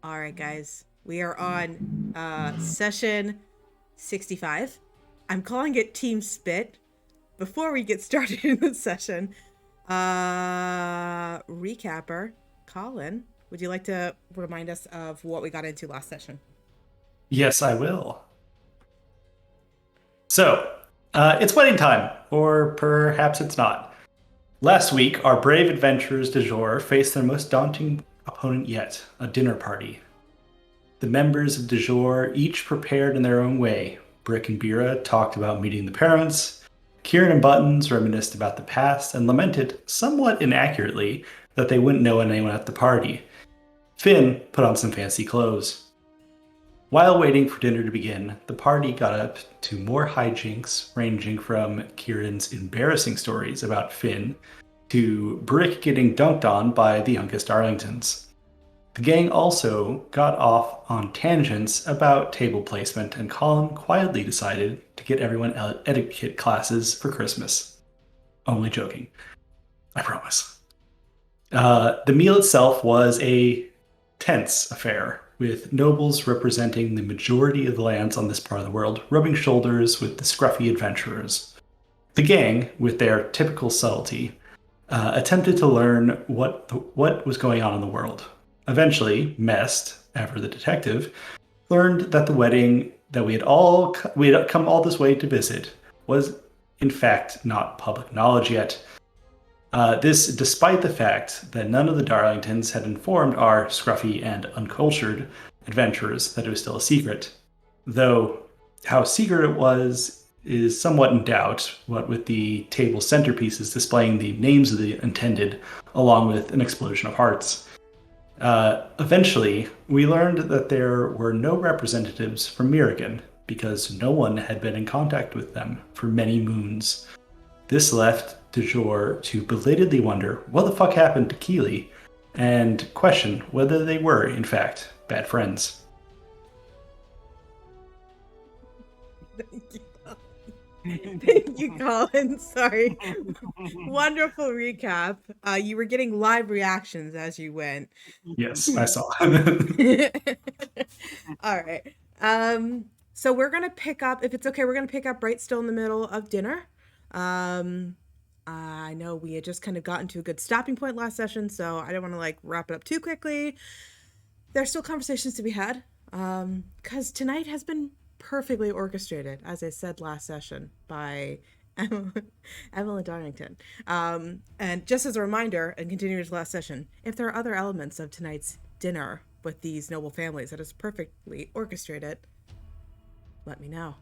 All right, guys. We are on session 65. I'm calling it Team Spit. Before we get started in the session, recapper, Colin, would you like to remind us of what we got into last session? Yes, I will. So, it's wedding time, or perhaps it's not. Last week, our brave adventurers du jour faced their most daunting opponent yet, a dinner party. The members of du jour each prepared in their own way. Brick and Bira talked about meeting the parents. Kieran and Buttons reminisced about the past and lamented, somewhat inaccurately, that they wouldn't know anyone at the party. Finn put on some fancy clothes. While waiting for dinner to begin, the party got up to more hijinks, ranging from Kieran's embarrassing stories about Finn to Brick getting dunked on by the youngest Arlingtons. The gang also got off on tangents about table placement, and Colin quietly decided to get everyone etiquette classes for Christmas. Only joking, I promise. The meal itself was a tense affair, with nobles representing the majority of the lands on this part of the world rubbing shoulders with the scruffy adventurers. The gang, with their typical subtlety, attempted to learn what was going on in the world. Eventually, Mest, ever the detective, learned that the wedding that we had come all this way to visit was in fact not public knowledge yet. This despite the fact that none of the Darlingtons had informed our scruffy and uncultured adventurers that it was still a secret. Though how secret it was is somewhat in doubt, what with the table centerpieces displaying the names of the intended, along with an explosion of hearts. Eventually, we learned that there were no representatives from Mirigan, because no one had been in contact with them for many moons. This left de Jure to belatedly wonder what the fuck happened to Keeley and question whether they were, in fact, bad friends. Thank you, Colin. Sorry. Wonderful recap. You were getting live reactions as you went. Yes, I saw. All right. So we're gonna pick up, if it's okay, we're gonna pick up right still in the middle of dinner. Um, I know we had just kind of gotten to a good stopping point last session, so I don't want to like wrap it up too quickly. There's still conversations to be had. Because tonight has been perfectly orchestrated, as I said last session, by Evelyn Darlington. And just as a reminder, and continuing to last session, if there are other elements of tonight's dinner with these noble families that is perfectly orchestrated, let me know.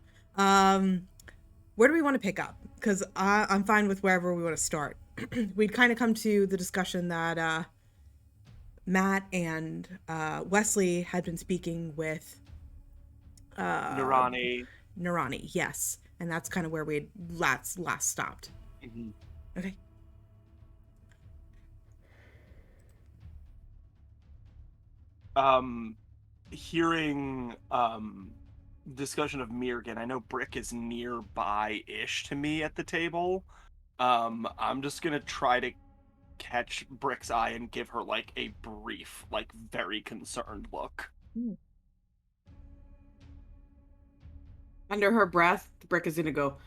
Where do we want to pick up? Because I'm fine with wherever we want to start. We'd kind of come to the discussion that Matt and Wesley had been speaking with Nirani. Nirani, yes. And that's kind of where we last stopped. Mhm. Okay. Um, Hearing discussion of Mirgan, I know Brick is nearby-ish to me at the table. I'm just gonna try to catch Brick's eye and give her like a brief, like very concerned look. Under her breath, the Brick is gonna go,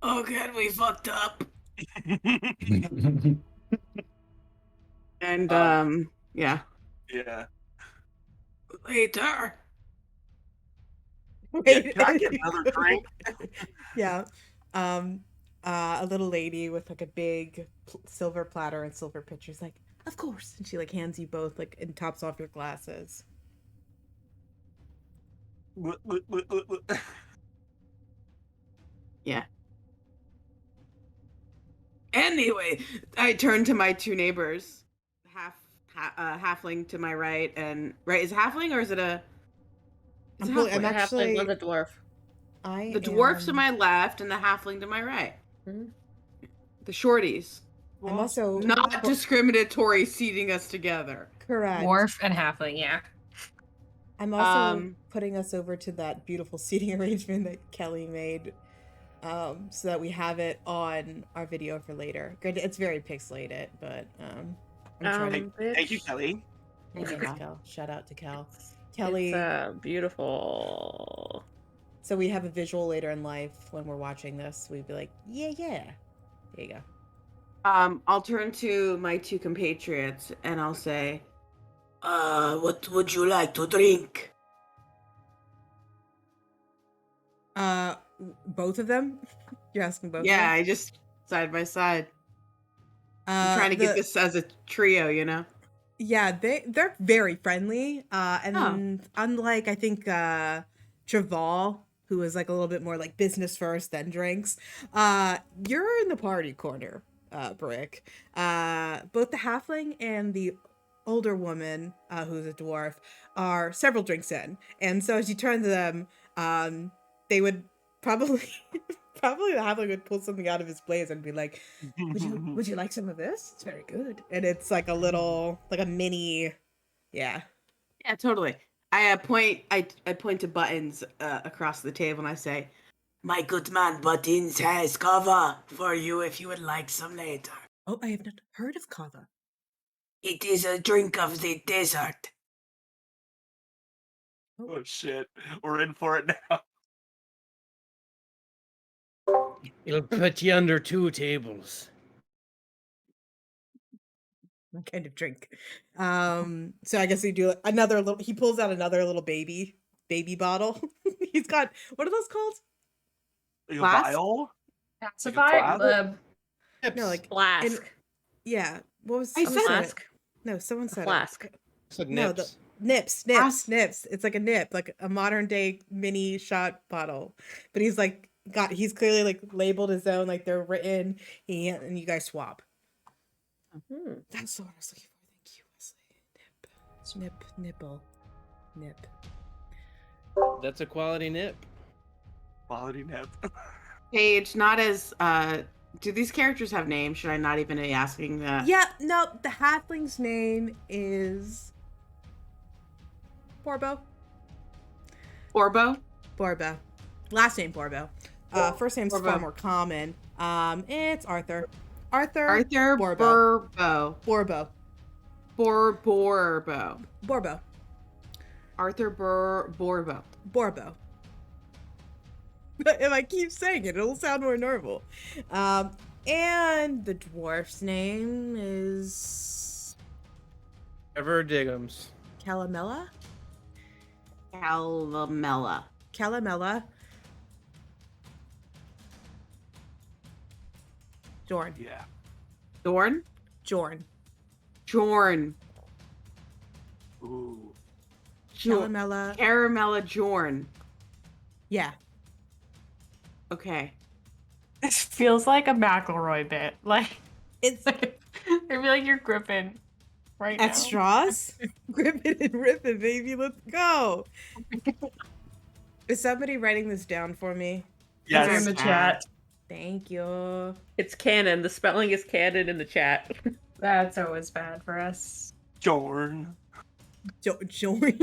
"Oh god, we fucked up." And yeah. Yeah. Later. Yeah, Wait. can I get another drink? Yeah. Um a little lady with like a big silver platter and silver pitcher's like, "Of course." And she like hands you both like and tops off your glasses. Yeah. Anyway, I turn to my two neighbors, halfling to my right, and right is it halfling or is it a? It's I'm actually one's a dwarf. The dwarf to my left and the halfling to my right. Mhm. The shorties. I'm also Not discriminatory seating us together. correct. Dwarf and halfling, yeah. I'm also putting us over to that beautiful seating arrangement that Kelly made, so that we have it on our video for later. Granted, it's very pixelated, but I'm trying. Thank you, Kelly. Thanks, Yeah. Cal. Shout out to Cal. It's Kelly. beautiful. So we have a visual later in life when we're watching this. We'd be like, yeah. There you go. I'll turn to my two compatriots and I'll say, What would you like to drink? Both of them? You're asking both yeah, of them? I just side by side. I'm trying to get this as a trio, you know? Yeah, they're very friendly. And unlike I think Traval, who is like a little bit more like business first, then drinks, you're in the party corner, Brick. Both the halfling and the older woman, who's a dwarf, are several drinks in. And so as you turn to them, they would probably probably the halfling would pull something out of his blaze and be like, would you like some of this? It's very good. And it's like a little, like a mini, yeah. Yeah, totally. I point to Buttons across the table and I say, My good man Buttons has kava for you if you would like some later. Oh, I have not heard of kava. It is a drink of the desert. Oh shit, we're in for it now. It'll put you under 2 tables. What kind of drink? So I guess we do another little, he pulls out another little baby bottle. He's got, what are those called? Like a Flask? vial? Pacify? No, like, Flask. yeah. What was, I someone said said it. Flask. No, someone said Flask. it. Said No, nips. nips. It's like a nip, like a modern day mini shot bottle. But he's like he's clearly like labeled his own, like they're written, and you guys swap. Mhm. That's the word I was looking for. Thank you, Wesley. Nipple. Nip. That's a quality nip. Quality nip. Paige, not as, do these characters have names? Should I not even be asking that? Yeah, no, the halfling's name is Borbo. Orbo? Borbo. Last name Borbo. First name's Borbo. far more common. It's Arthur. Arthur Borbo. Borbo. Borbo. Borbo. Arthur Borbo. Borbo. If I keep saying it, it'll sound more normal. And the dwarf's name is Ever Diggums. Calamella? Calamella. Calamella. Jorn. Yeah. Dorn? Jorn. Jorn. Ooh. Calamella. Caramella Jorn. Yeah. Okay. It feels like a McElroy bit. Like, It's I feel like you're gripping right now. at straws. Grip it and rip it, baby. Let's go. Is somebody writing this down for me? Put it in Yes. the chat. Thank you. It's canon. The spelling is canon in the chat. That's always bad for us. Jorn. Join.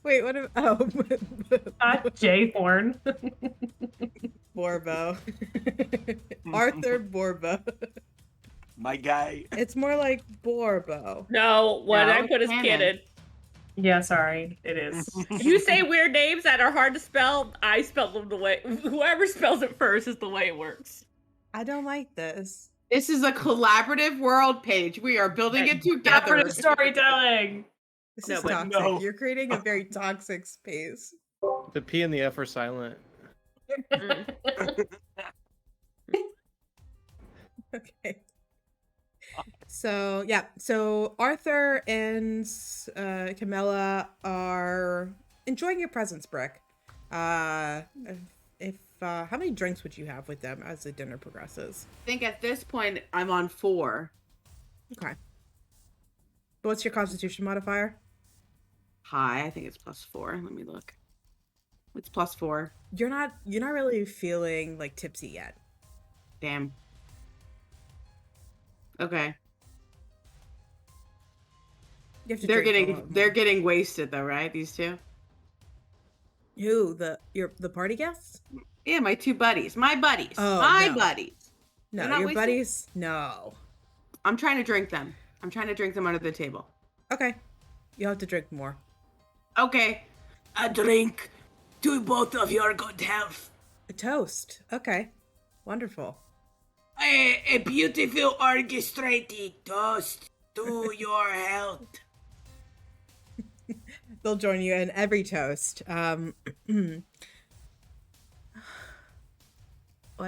Wait, what? Not Jay Horn. Borbo. Arthur Borbo. My guy. It's more like Borbo. No, what No, I put is canon. canon. Yeah, sorry. It is. If you say weird names that are hard to spell, I spell them the way. Whoever spells it first is the way it works. I don't like this. This is a collaborative world, Paige. We are building it together. Collaborative storytelling. This No, is but toxic. no. You're creating a very toxic space. The P and the F are silent. Okay. So yeah, so Arthur and Camilla are enjoying your presence, Brick. If how many drinks would you have with them as the dinner progresses? I think at this point I'm on 4. Okay. What's your Constitution modifier? High. I think it's +4. Let me look. It's +4. You're not really feeling like tipsy yet. Damn. Okay. You have to They're drink a lot more. getting wasted though, right? These two? Who, the party guests? Yeah, my 2 buddies. My buddies. Oh, my no. buddies. No, They're not your wasted? buddies? No. I'm trying to drink them. I'm trying to drink them under the table. Okay. You'll have to drink more. Okay. A drink to both of your good health. A toast. Okay. Wonderful. A beautiful orchestrated toast to your health. They'll join you in every toast. What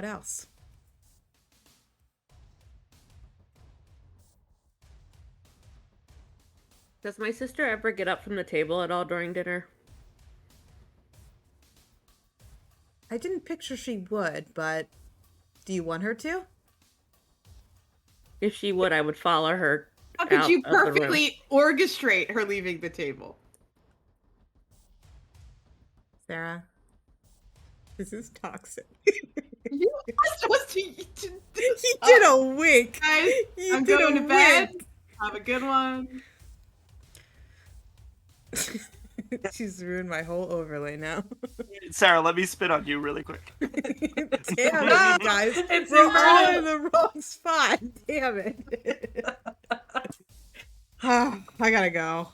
else? Does my sister ever get up from the table at all during dinner? I didn't picture she would, but do you want her to? If she would, I would follow her. How could out you of the room. perfectly orchestrate her leaving the table? Sarah? This is toxic. You are supposed to. He did a wink. Guys, You I'm did going a to bed. wink. Have a good one. She's ruined my whole overlay now. Sarah, let me spit on you really quick. Damn it, you guys. It's We're all inverted. in the wrong spot. Damn it. I gotta go.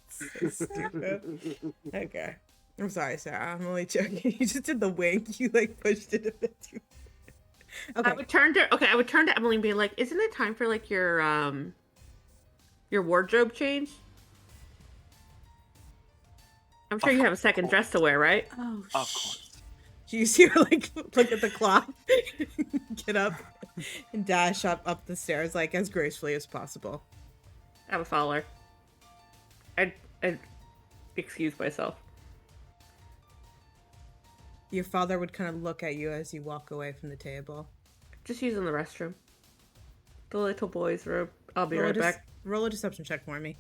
So stupid. Okay. I'm sorry, Sarah. I'm only joking. You just did the wink. You like pushed it a bit too. Okay. I would turn to Emily and be like, "Isn't it time for like your wardrobe change? I'm sure you have a second dress to wear, right?" Oh, Of course. You see her like look at the clock, get up, and dash up the stairs like as gracefully as possible. I would follow her. I'd excuse myself. Your father would kind of look at you as you walk away from the table. Just using the restroom. The little boy's room. I'll be right back. Roll a deception check for me.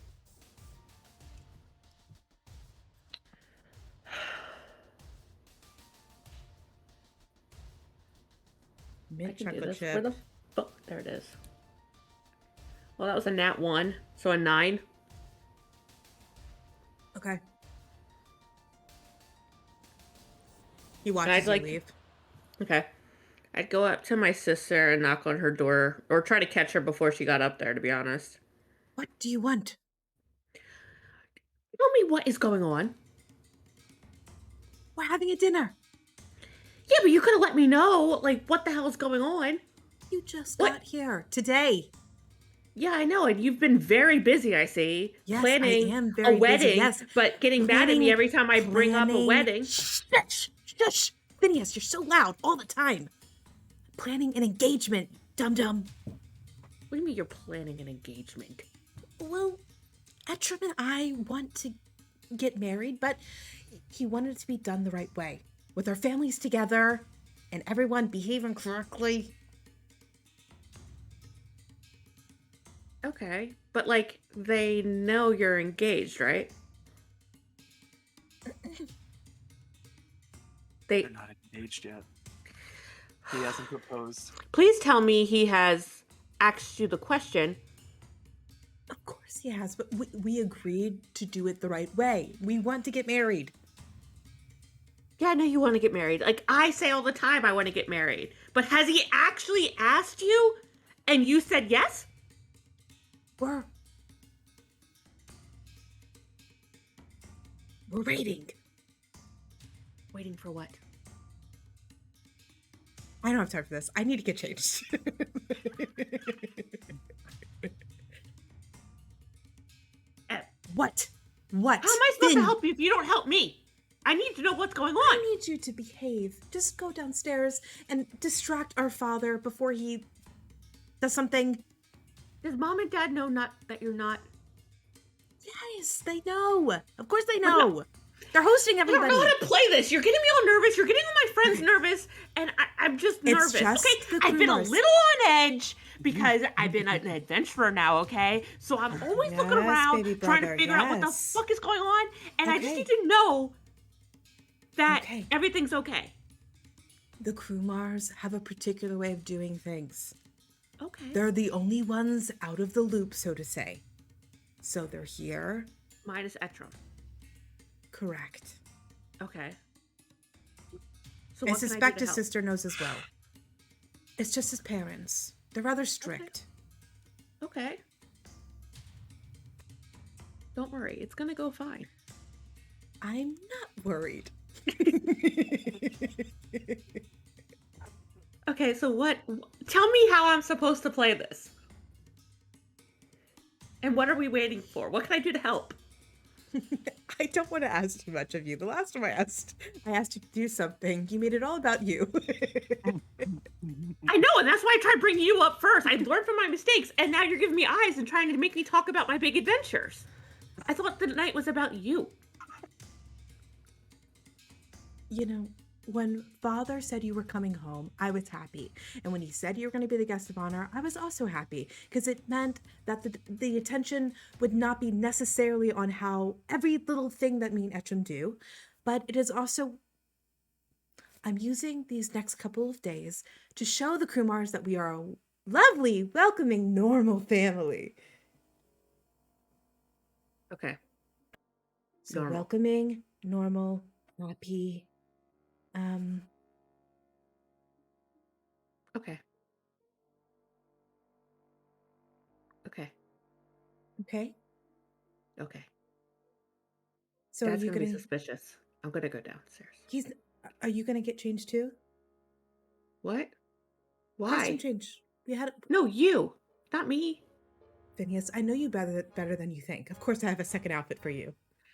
I Mint can do chocolate this. chip. Where the fuck? There it is. Well, that was a nat 1, so a 9. Okay. He watches I'd you like- leave. Okay. I'd go up to my sister and knock on her door, or try to catch her before she got up there, to be honest. What do you want? Tell me what is going on. We're having a dinner. Yeah, but you could have let me know, like, what the hell is going on. You just What? got here today. Yeah, I know, and you've been very busy, I see. Yes, planning I am a very busy, wedding, yes. but getting mad at me every time I bring up a Planning- wedding. Shush! Shush! Phineas, you're so loud all the time. Planning an engagement, dum-dum. What do you mean you're planning an engagement? Well, Etram and I want to get married, but he wanted it to be done the right way. With our families together and everyone behaving correctly. Okay, but like, they know you're engaged, right? They They're not engaged yet. He hasn't proposed. please tell me he has asked you the question. Of course he has, but we agreed to do it the right way. We want to get married. Yeah, I know you want to get married. Like I say all the time, I want to get married. But has he actually asked you, and you said yes? We're waiting. Waiting for what? I don't have time for this. I need to get changed. What? What? How am I supposed to Finn, help you if you don't help me? I need to know what's going on. I need you to behave. Just go downstairs and distract our father before he does something. Does mom and dad know not that you're not? Yes, they know. Of course they know. They're hosting I don't everybody. know how to play this. You're getting me all nervous. You're getting all my friends nervous, and I'm just nervous. just Okay, the I've been a rumors. little on edge because I've been an adventurer now. Okay, so I'm always looking Yes, around, baby trying to brother, figure out what the yes. fuck is going on, and I just Okay. need to know that Okay. everything's okay. The Krumars have a particular way of doing things. Okay. They're the only ones out of the loop, so to say. So they're here. Minus Etram. Correct. Okay. So I what can suspect do to his help? sister knows as well. It's just his parents. They're rather strict. Okay. Don't worry, it's gonna go fine. I'm not worried. Okay, so tell me how I'm supposed to play this. And what are we waiting for? What can I do to help? I don't want to ask too much of you. The last time I asked you to do something. You made it all about you. I know, and that's why I tried bringing you up first. I learned from my mistakes, and now you're giving me eyes and trying to make me talk about my big adventures. I thought the night was about you. You know, when Father said you were coming home, I was happy. And when he said you were going to be the guest of honor, I was also happy because it meant that the attention would not be necessarily on how every little thing that me and Etchum do, but it is also, I'm using these next couple of days to show the Kumars that we are a lovely, welcoming, normal family. Okay. So Normal. welcoming, normal, happy. Okay. Okay. Okay. Okay. So Dad's are you gonna be gonna? suspicious. I'm gonna go downstairs. Are you gonna get changed too? What? Costume Why? change. We had No, you. Not me. Phineas. I know you better than you think. Of course, I have a second outfit for you.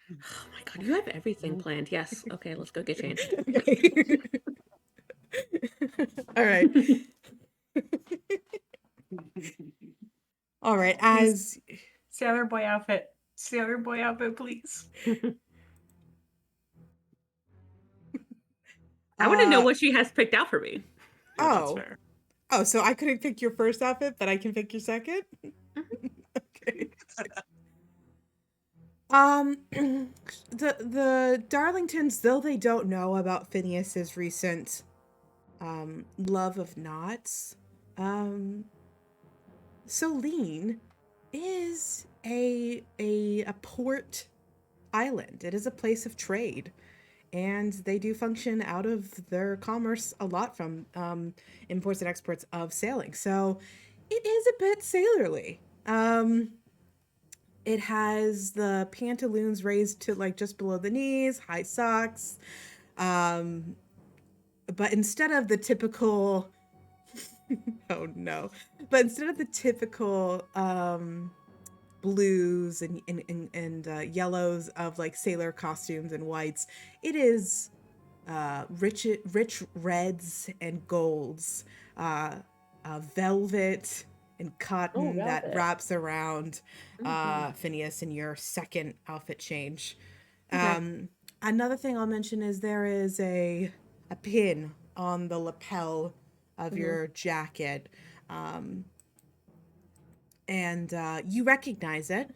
Oh my god, you have everything planned. Yes. Okay, let's go get changed. Okay. All right. All right. As Sailor boy outfit. Sailor boy outfit, please. I want to know what she has picked out for me. Yeah, that's oh, fair. oh, so I couldn't pick your first outfit, but I can pick your second. Okay. The Darlingtons, though they don't know about Phineas's recent love of knots, Solene is a port island. It is a place of trade, and they do function out of their commerce a lot from imports and exports of sailing. So it is a bit sailorly. It has the pantaloons raised to like just below the knees, high socks. But instead of the typical oh no. But instead of the typical blues and yellows of like sailor costumes and whites, it is rich reds and golds, velvet and cotton that velvet. wraps around Phineas in your second outfit change. Okay. Another thing I'll mention is there is a pin on the lapel of your jacket, and you recognize it.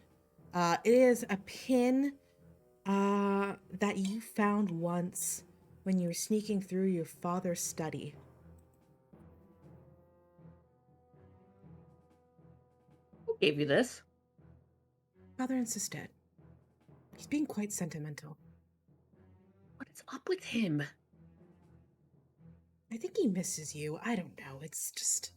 It is a pin that you found once when you were sneaking through your father's study. Who gave you this? Father insisted. He's being quite sentimental. What is up with him? I think he misses you. I don't know. It's just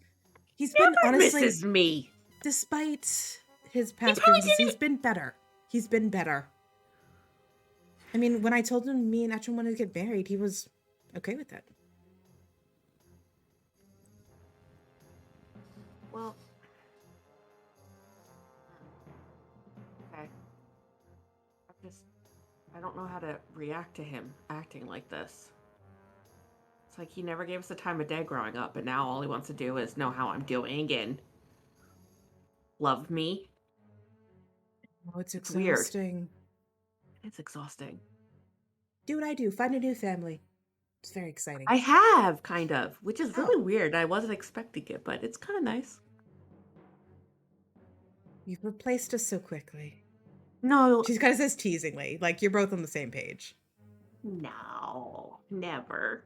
he's Never been honestly, misses me. despite his past probably grievances, didn't he's been better. He's been better. I mean, when I told him me and Etchum wanted to get married, he was okay with it. Well, okay. I don't know how to react to him acting like this. It's like he never gave us the time of day growing up, but now all he wants to do is know how I'm doing and love me. Oh, it's weird. exhausting. It's exhausting. Do what I do. Find a new family. It's very exciting. I have, kind of, which is really weird. I wasn't expecting it, but it's kind of nice. You've replaced us so quickly. No. She kind of says teasingly, like you're both on the same page. No, never.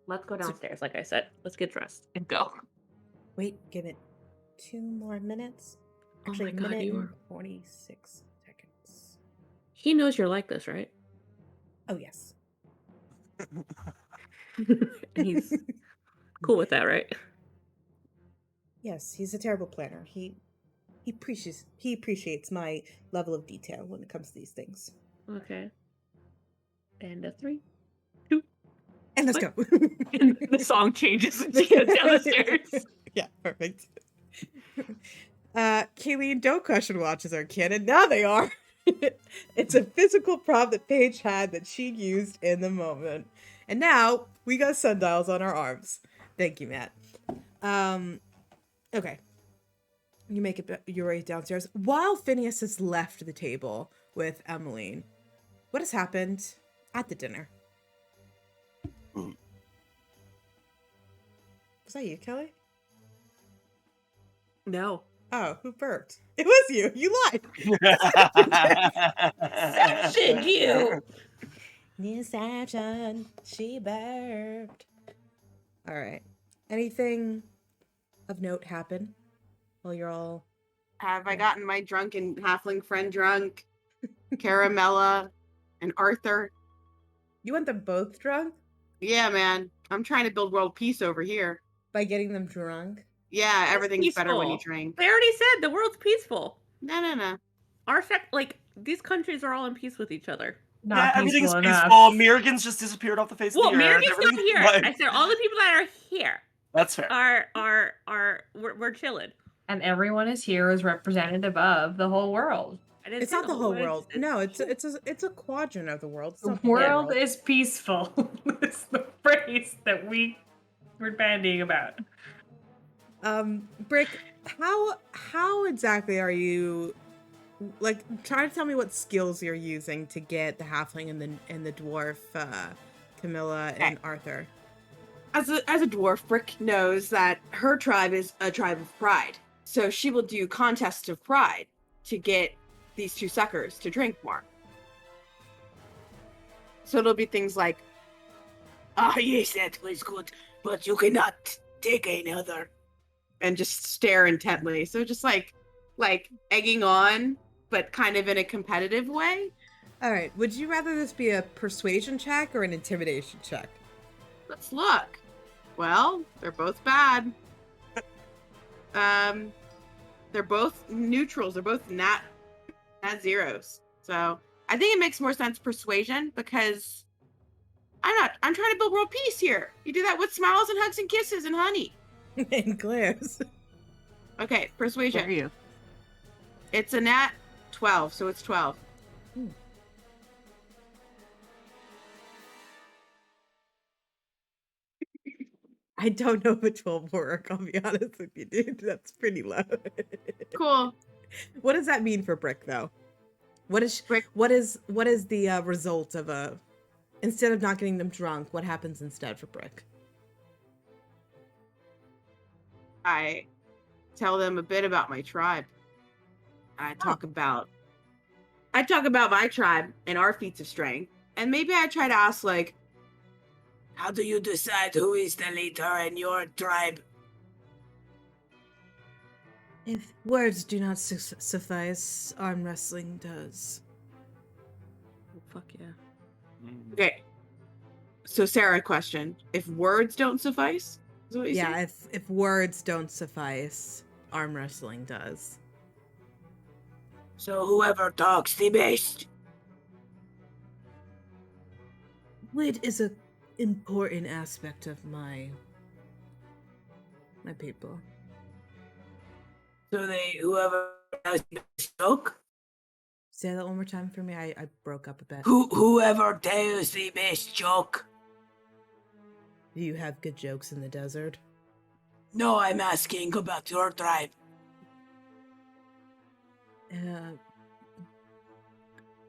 Let's go downstairs, like I said. Let's get dressed and go. Wait, give it 2 more minutes. Oh Actually, my God, minute you and are... 46 seconds. He knows you're like this, right? Oh, yes. And he's cool with that, right? Yes, he's a terrible planner. He appreciates my level of detail when it comes to these things. Okay. And a 3, 2, And let's what? go. And the song changes when she goes down the stairs. Yeah, perfect. Kayleen, don't question watches are canon. Now they are. It's a physical prop that Paige had that she used in the moment. And now we got sundials on our arms. Thank you, Matt. Okay. You make it your way downstairs. While Phineas has left the table with Emmeline, what has happened at the dinner? Was that you, Kelly? No. Oh, who burped? It was you. You lied. Deception, you! Deception. She burped. All right. Anything of note happen while you're all... Have I gotten my drunken halfling friend drunk? Caramella and Arthur. You want them both drunk? Yeah, man. I'm trying to build world peace over here. By getting them drunk? Yeah, It's everything's better when you peaceful. drink. They already said the world's peaceful. No. These countries are all in peace with each other. Not Yeah, everything's peaceful enough. peaceful. Mirrigan's just disappeared off the face Well, of the earth. Mirrigan's not Everything's here. fine. I said all the people that are here That's fair. we're chilling. And everyone is here as representative of the whole world. I didn't It's say not the whole world. It's- No, it's a quadrant of the world. It's The not the whole world is peaceful. It's the phrase that we're bandying about. Brick, how exactly are you, like, try to tell me what skills you're using to get the halfling and the dwarf, Camilla and Arthur. As a dwarf, Brick knows that her tribe is a tribe of pride. So she will do contests of pride to get these two suckers to drink more. So it'll be things like, Ah, yes, that was good, but you cannot take another. and just stare intently. So just like egging on, but kind of in a competitive way. All right, would you rather this be a persuasion check or an intimidation check? Let's look. Well, they're both bad. They're both neutrals. They're both nat zeros. So I think it makes more sense persuasion because I'm trying to build world peace here. You do that with smiles and hugs and kisses and honey. And glares. Okay, persuasion. Where are you? It's a nat 12, so it's 12. I don't know if a 12 will work, I'll be honest with you, dude. That's pretty low. Cool. What does that mean for Brick, though? What is the result of a... Instead of not getting them drunk, what happens instead for Brick? I tell them a bit about my tribe. I talk about my tribe and our feats of strength. And maybe I try to ask, like, How do you decide who is the leader in your tribe? If words do not suffice, arm wrestling does. Oh, fuck yeah. okay. So Sarah, question. If words don't suffice? Is what you Yeah, say? if words don't suffice, arm wrestling does. So whoever talks the best. Wit is a important aspect of my people. So whoever does the best joke. Say that one more time for me. I broke up a bit. Whoever tells the best joke. Do you have good jokes in the desert? No, I'm asking about your tribe.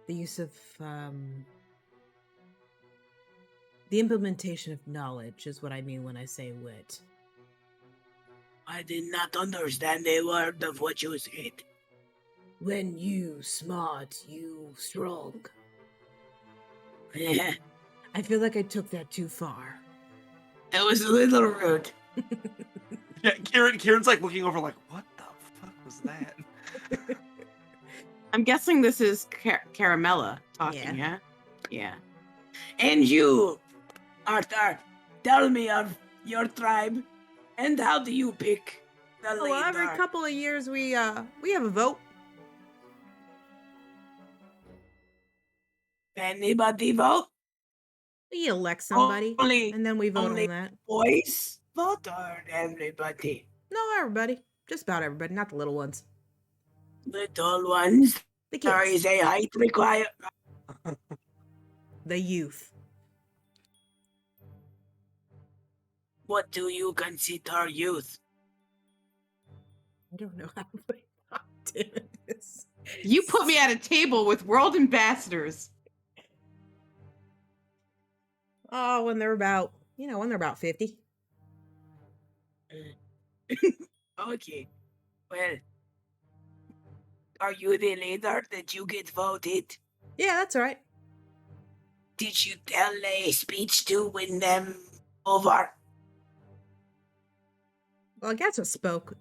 The use of the implementation of knowledge is what I mean when I say wit. I did not understand a word of what you said. When you smart, you strong. Yeah, I feel like I took that too far. that was a little rude. Yeah, Kieran's like looking over, like, what the fuck was that? I'm guessing this is Caramella talking, yeah? Yeah. And you, Arthur, Tell me of your tribe, and how do you pick the leader? Well, every couple of years we have a vote. Anybody vote? We elect somebody, Only- and then we vote only on that. Boys vote or everybody? No, everybody. Just about everybody, not the little ones. Little ones. The There kids. is a height required. The youth. What do you consider youth? I don't know how to do this. You put me at a table with world ambassadors. Oh, when they're about 50. Okay. Well, are you the leader that you get voted? Yeah, that's all right. Did you tell a speech to win them over? Well, I guess I spoke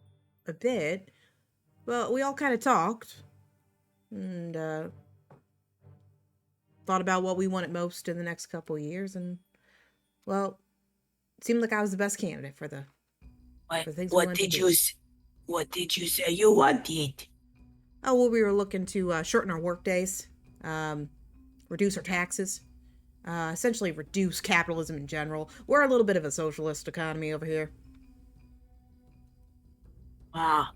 a bit. Well, we all kind of talked and thought about what we wanted most in the next couple of years, and well, it seemed like I was the best candidate for the things we What wanted did to you do. What did you say you wanted? Oh, well, we were looking to shorten our work days, reduce our taxes, essentially reduce capitalism in general. We're a little bit of a socialist economy over here. Wow.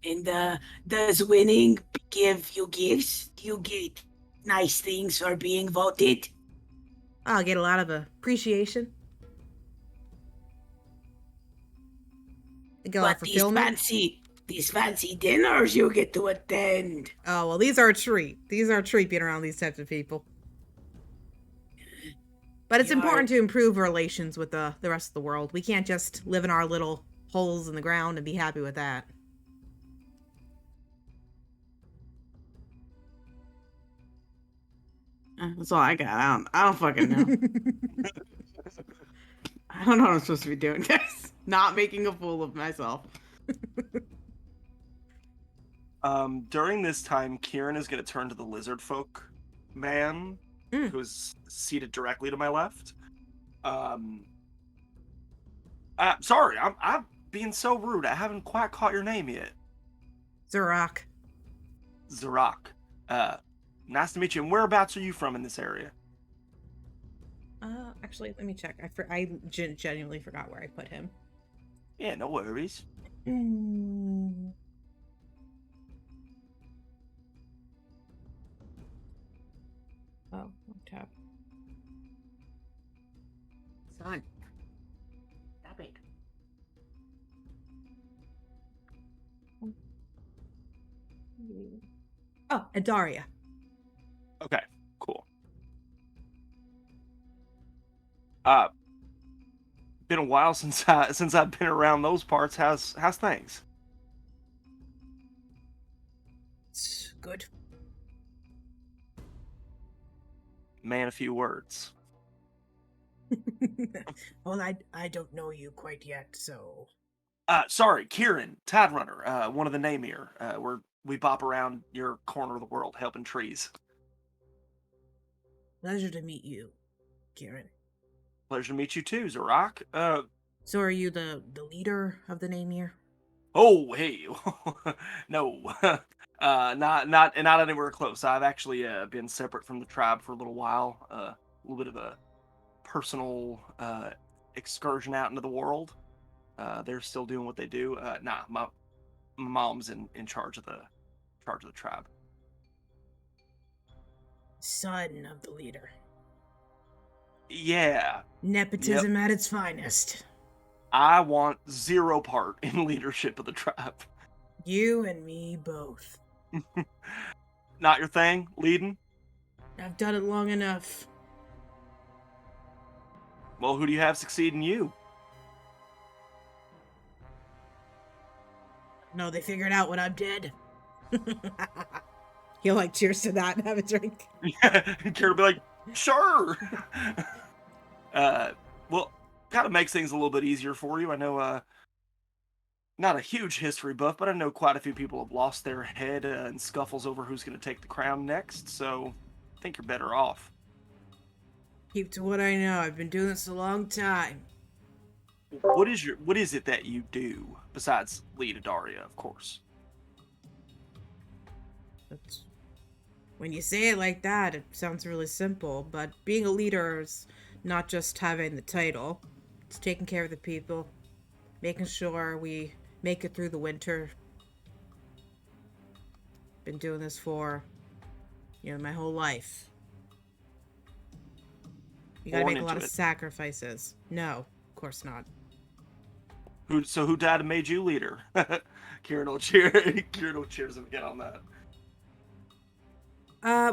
And does winning give you gifts? Do you get nice things for being voted? I'll get a lot of appreciation. I get a lot of But fulfillment. these fancy dinners you get to attend. Oh, well, these are a treat. These are a treat being around these types of people. But it's important to improve relations with the rest of the world. We can't just live in our little holes in the ground and be happy with that. That's all I got. I don't fucking know. I don't know what I'm supposed to be doing, guys. Not making a fool of myself. During this time, Kieran is going to turn to the lizard folk man who's seated directly to my left. Sorry, I'm being so rude. I haven't quite caught your name yet. Zorak. Zorak. Nice to meet you. And whereabouts are you from in this area? Actually, let me check. I genuinely forgot where I put him. Yeah, no worries. Oh, tab. Son. Stop it. Oh, Adaria. Okay, cool. Been a while since I've been around those parts. How's things? It's good. Man, a few words. Well, I don't know you quite yet, so. Sorry, Kieran, Tide Runner, one of the Namir. We bop around your corner of the world helping trees. Pleasure to meet you, Kieran. Pleasure to meet you too, Zorak. So are you the leader of the Namir? Oh, hey, no, not anywhere close. I've actually been separate from the tribe for a little while. A little bit of a personal excursion out into the world. They're still doing what they do. My mom's in charge of the tribe. Son of the leader. Yeah. Nepotism at its finest. I want zero part in leadership of the tribe. You and me both. Not your thing, leading? I've done it long enough. Well, who do you have succeeding you? No, they figured out when I'm dead. He'll like cheers to that and have a drink. Care to be like, sure. Well, kind of makes things a little bit easier for you. I know, not a huge history buff, but I know quite a few people have lost their head in scuffles over who's going to take the crown next. So, I think you're better off. Keep to what I know. I've been doing this a long time. What is it that you do besides lead Adaria, of course? That's, when you say it like that, it sounds really simple, but being a leader is not just having the title. It's taking care of the people, making sure we make it through the winter. Been doing this for, my whole life. You gotta Born make a lot into of it. sacrifices. No, of course not. Who died and made you leader? Kieran will cheers him again on that.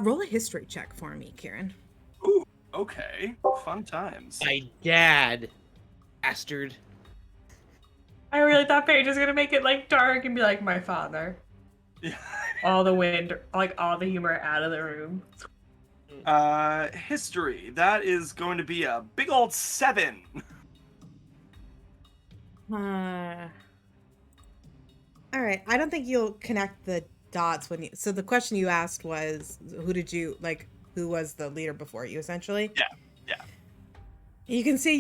Roll a history check for me, Kieran. Ooh, okay. Fun times. My dad. Bastard. I really thought Paige was gonna make it like dark and be like my father. Yeah. All the wind, like all the humor out of the room. History. That is going to be a big old 7. All right. I don't think you'll connect the dots when you. So the question you asked was, who was the leader before you, essentially? Yeah. You can see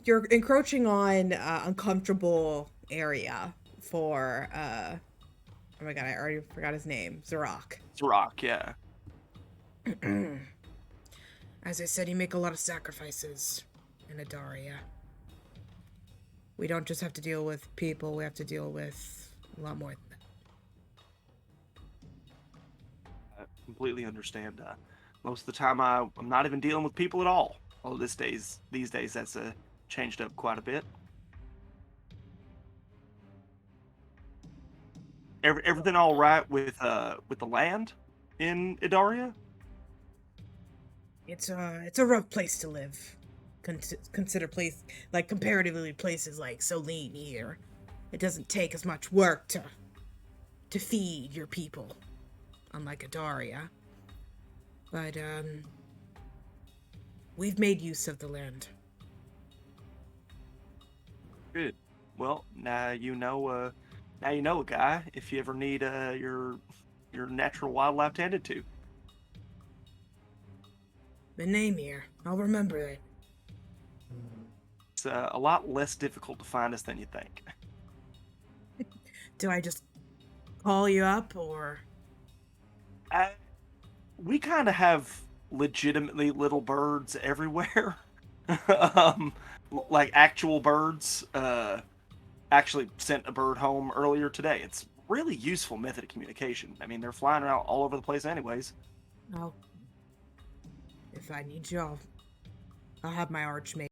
you're encroaching on uncomfortable area for. Oh my god, I already forgot his name. Zarok. Rock, yeah. As I said, you make a lot of sacrifices in Adaria. We don't just have to deal with people, we have to deal with a lot more than that. I completely understand. Most of the time, I'm not even dealing with people at all. Although these days, that's changed up quite a bit. Everything all right with the land in Idaria? It's a rough place to live. Consider comparatively places like Solene here. It doesn't take as much work to feed your people, unlike Adaria. But we've made use of the land. Good. Well, now you know a guy if you ever need your natural wildlife tended to. The name here, I'll remember it. It's a lot less difficult to find us than you think. Do I just call you up, or? We kind of have legitimately little birds everywhere. Like actual birds. Actually sent a bird home earlier today. It's really useful method of communication. I mean, they're flying around all over the place anyways. Oh. If I need you, I'll have my archmage